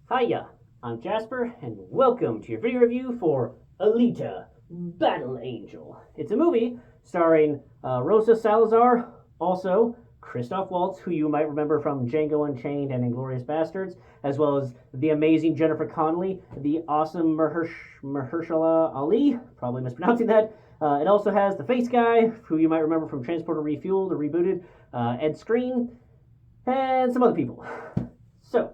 Hiya, I'm Jasper, and welcome to your video review for Alita, Battle Angel. It's a movie starring Rosa Salazar, also Christoph Waltz, who you might remember from Django Unchained and Inglourious Basterds, as well as the amazing Jennifer Connelly, the awesome Mahershala Ali, probably mispronouncing that. It also has the face guy, who you might remember from Transporter Refueled or Rebooted, Ed Skrein, and some other people. So,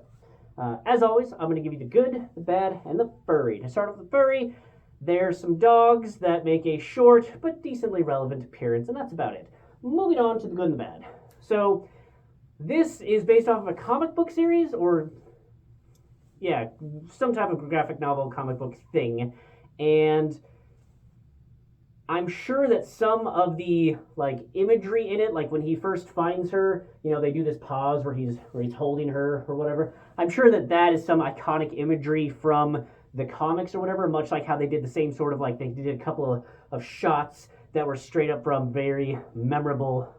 as always, I'm going to give you the good, the bad, and the furry. To start off with the furry, there's some dogs that make a short but decently relevant appearance, and that's about it. Moving on to the good and the bad. So, this is based off of a comic book series, or, yeah, some type of graphic novel comic book thing, and I'm sure that some of the imagery in it, like when he first finds her, they do this pause where he's holding her or whatever. I'm sure that is some iconic imagery from the comics or whatever, much like how they did the same sort of they did a couple of shots that were straight up from very memorable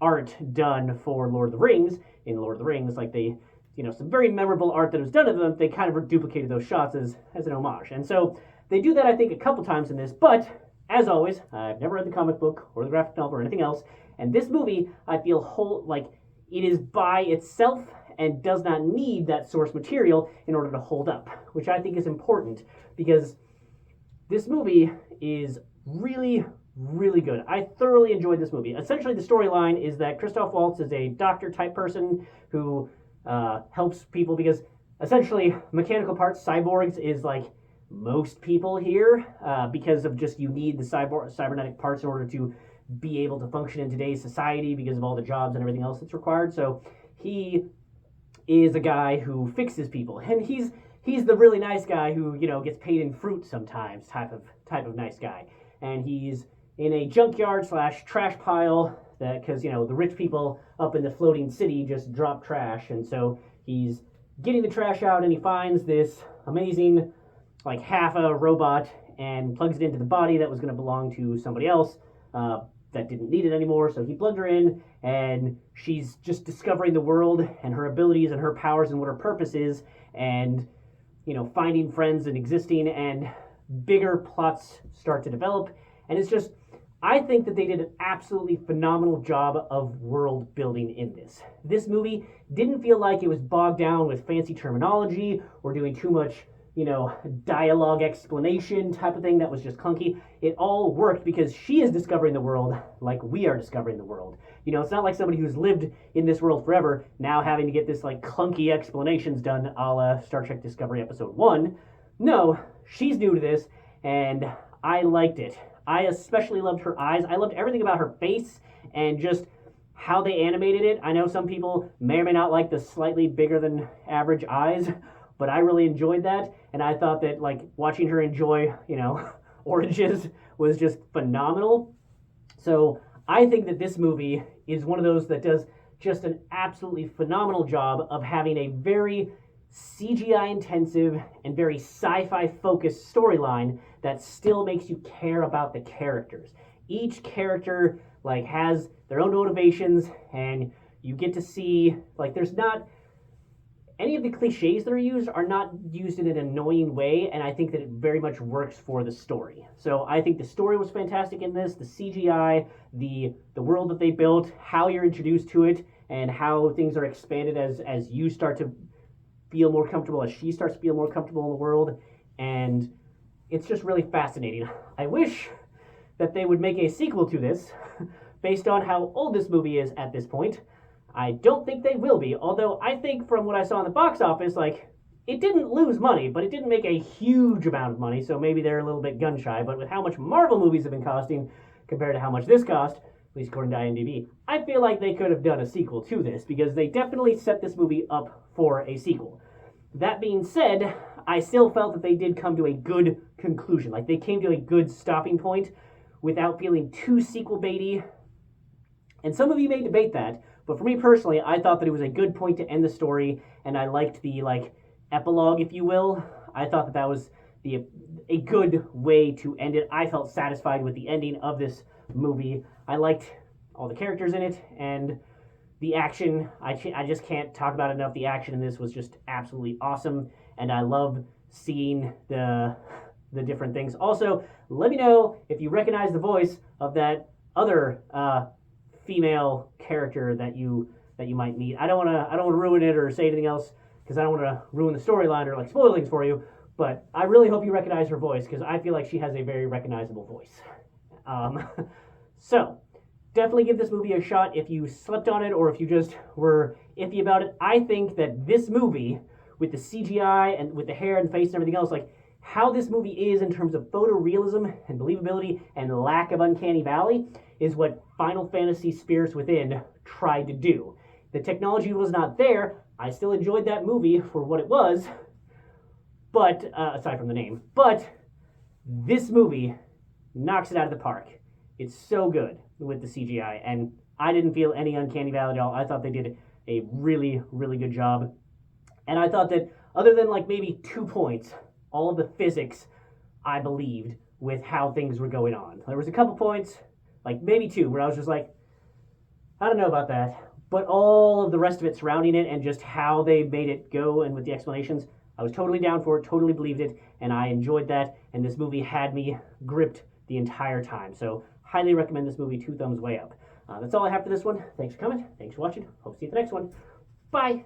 art done for Lord of the Rings. In Lord of the Rings, some very memorable art that was done of them, they kind of duplicated those shots as an homage. And so they do that, I think, a couple times in this, but as always, I've never read the comic book or the graphic novel or anything else, and this movie, I feel it is by itself and does not need that source material in order to hold up, which I think is important because this movie is really, really good. I thoroughly enjoyed this movie. Essentially, the storyline is that Christoph Waltz is a doctor-type person who helps people because, essentially, mechanical parts, cyborgs, is most people here because of just you need the cybernetic parts in order to be able to function in today's society because of all the jobs and everything else that's required. So he is a guy who fixes people, and he's the really nice guy who gets paid in fruit sometimes type of nice guy. And he's in a junkyard / trash pile that because the rich people up in the floating city just drop trash, and so he's getting the trash out, and he finds this amazing half a robot and plugs it into the body that was going to belong to somebody else that didn't need it anymore. So he plugged her in, and she's just discovering the world and her abilities and her powers and what her purpose is, and finding friends and existing, and bigger plots start to develop. And it's just, I think that they did an absolutely phenomenal job of world building in this. This movie didn't feel like it was bogged down with fancy terminology or doing too much dialogue explanation type of thing that was just clunky. It all worked because she is discovering the world like we are discovering the world. It's not like somebody who's lived in this world forever now having to get this clunky explanations done a la Star Trek Discovery Episode 1. No, she's new to this, and I liked it. I especially loved her eyes. I loved everything about her face and just how they animated it. I know some people may or may not like the slightly bigger than average eyes, but I really enjoyed that, and I thought that watching her enjoy oranges was just phenomenal. So I think that this movie is one of those that does just an absolutely phenomenal job of having a very CGI intensive and very sci-fi focused storyline that still makes you care about the characters. Each character has their own motivations, and you get to see there's not any of the cliches that are used are not used in an annoying way, and I think that it very much works for the story. So I think the story was fantastic in this, the CGI, the world that they built, how you're introduced to it, and how things are expanded as you start to feel more comfortable, as she starts to feel more comfortable in the world, and it's just really fascinating. I wish that they would make a sequel to this based on how old this movie is at this point. I don't think they will be, although I think from what I saw in the box office, it didn't lose money, but it didn't make a huge amount of money, so maybe they're a little bit gun shy. But with how much Marvel movies have been costing compared to how much this cost, at least according to IMDb, I feel like they could have done a sequel to this because they definitely set this movie up for a sequel. That being said, I still felt that they did come to a good conclusion. They came to a good stopping point without feeling too sequel baity. And some of you may debate that, but for me personally, I thought that it was a good point to end the story, and I liked the epilogue, if you will. I thought that was a good way to end it. I felt satisfied with the ending of this movie. I liked all the characters in it, and The action, I just can't talk about it enough. The action in this was just absolutely awesome, and I love seeing the different things. Also, let me know if you recognize the voice of that other female character that you might meet. I don't want to ruin it or say anything else because I don't want to ruin the storyline or like spoil things for you. But I really hope you recognize her voice because I feel like she has a very recognizable voice. So definitely give this movie a shot if you slept on it or if you just were iffy about it. I think that this movie, with the CGI and with the hair and face and everything else, like how this movie is in terms of photorealism and believability and lack of uncanny valley, is what Final Fantasy Spirits Within tried to do. The technology was not there. I still enjoyed that movie for what it was, but aside from the name. But this movie knocks it out of the park. It's so good with the CGI, and I didn't feel any uncanny valley at all. I thought they did a really, really good job. And I thought that other than like maybe 2 points, all of the physics I believed with how things were going on. There was a couple points, like maybe 2, where I was just like, I don't know about that. But all of the rest of it surrounding it and just how they made it go and with the explanations, I was totally down for it, totally believed it, and I enjoyed that. And this movie had me gripped the entire time. So highly recommend this movie, 2 thumbs way up. That's all I have for this one. Thanks for coming. Thanks for watching. Hope to see you at the next one. Bye.